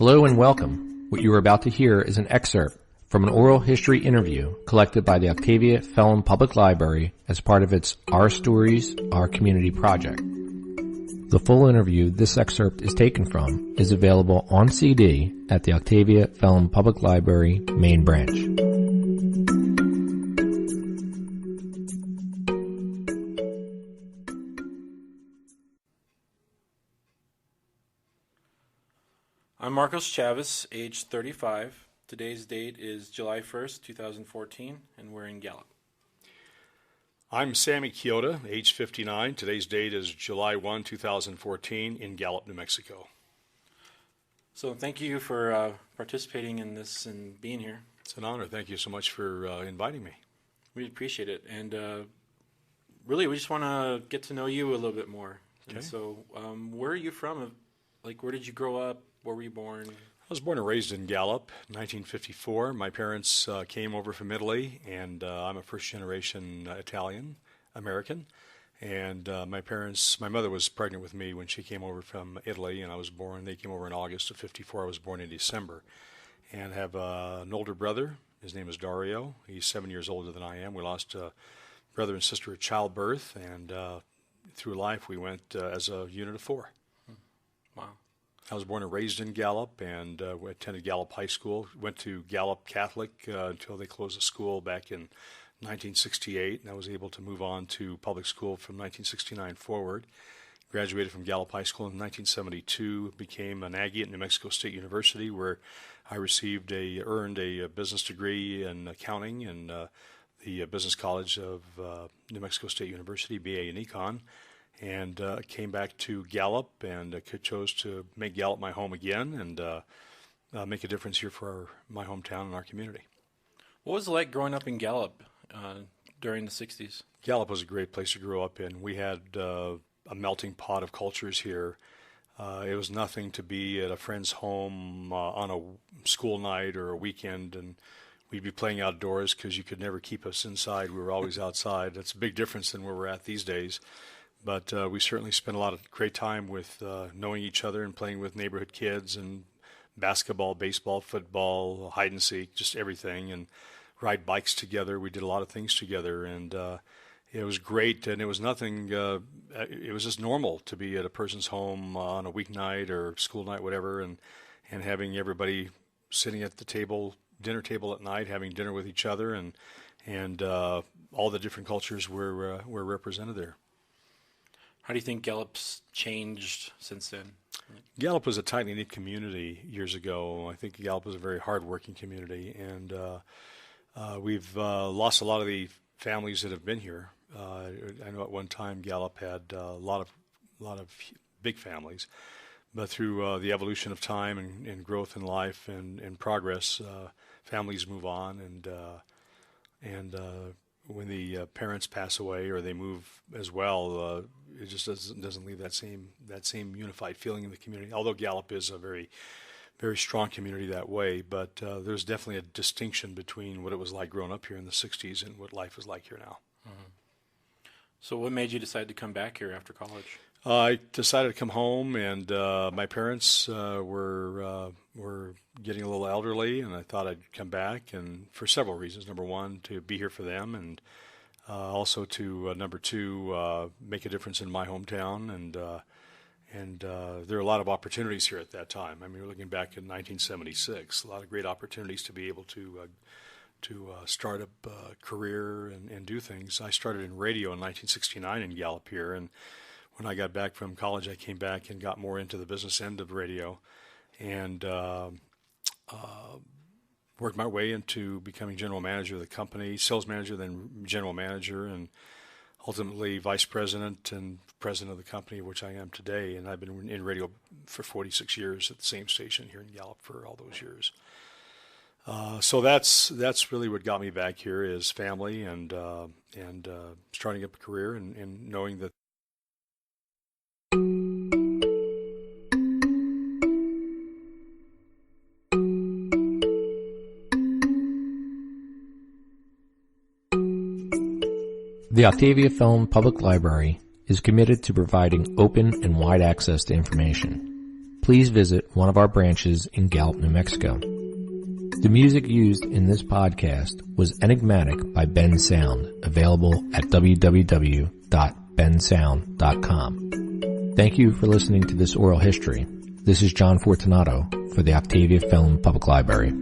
Hello and welcome. What you are about to hear is an excerpt from an oral history interview collected by the Octavia Phelan Public Library as part of its Our Stories, Our Community project. The full interview this excerpt is taken from is available on CD at the Octavia Phelan Public Library main branch. I'm Marcos Chavez, age 35. Today's date is July 1st, 2014, and we're in Gallup. I'm Sammy, Chioda, age 59. Today's date is July 1, 2014, in Gallup, New Mexico. So thank you for participating in this and being here. It's an honor. Thank you so much for inviting me. We appreciate it. And really, we just want to get to know you a little bit more. Okay. And so where are you from? Like, where did you grow up? Where were you born? I was born and raised in Gallup, 1954. My parents came over from Italy, and I'm a first-generation Italian-American. And my mother was pregnant with me when she came over from Italy, and I was born. They came over in August of 54. I was born in December. And I have an older brother. His name is Dario. He's 7 years older than I am. We lost a brother and sister at childbirth, and through life we went as a unit of four. Wow. I was born and raised in Gallup and attended Gallup High School. Went to Gallup Catholic until they closed the school back in 1968, and I was able to move on to public school from 1969 forward. Graduated from Gallup High School in 1972, became an Aggie at New Mexico State University, where I earned a business degree in accounting in the Business College of New Mexico State University, BA in Econ. And came back to Gallup and chose to make Gallup my home again and make a difference here for my hometown and our community. What was it like growing up in Gallup during the 60s? Gallup was a great place to grow up in. We had a melting pot of cultures here. It was nothing to be at a friend's home on a school night or a weekend, and we'd be playing outdoors because you could never keep us inside. We were always outside. That's a big difference than where we're at these days. But we certainly spent a lot of great time with knowing each other and playing with neighborhood kids and basketball, baseball, football, hide and seek, just everything, and ride bikes together. We did a lot of things together, and it was great. And it was nothing, it was just normal to be at a person's home on a weeknight or school night, whatever, and having everybody sitting at the table, dinner table at night, having dinner with each other, and all the different cultures were represented there. How do you think Gallup's changed since then? Gallup was a tightly knit community years ago. I think Gallup was a very hard-working community, and we've lost a lot of the families that have been here. I know at one time Gallup had a lot of big families, but through the evolution of time and growth in life and progress, families move on, and when the parents pass away or they move as well, it just doesn't leave that same unified feeling in the community. Although Gallup is a very, very strong community that way, but there's definitely a distinction between what it was like growing up here in the 60s and what life is like here now. Mm-hmm. So what made you decide to come back here after college? I decided to come home, and my parents were getting a little elderly, and I thought I'd come back, and for several reasons. Number one, to be here for them, and also to number two, make a difference in my hometown, and there are a lot of opportunities here at that time. I mean, we're looking back in 1976, a lot of great opportunities to be able to start up a career and do things. I started in radio in 1969 in Gallup here, and when I got back from college, I came back and got more into the business end of radio, and worked my way into becoming general manager of the company, sales manager, then general manager, and ultimately vice president and president of the company, which I am today. And I've been in radio for 46 years at the same station here in Gallup for all those years. So that's really what got me back here is family and starting up a career and knowing that. The Octavia Phelan Public Library is committed to providing open and wide access to information. please visit one of our branches in Gallup, New Mexico. The music used in this podcast was Enigmatic by Ben Sound, available at www.bensound.com. Thank you for listening to this oral history. This is John Fortunato for the Octavia Film Public Library.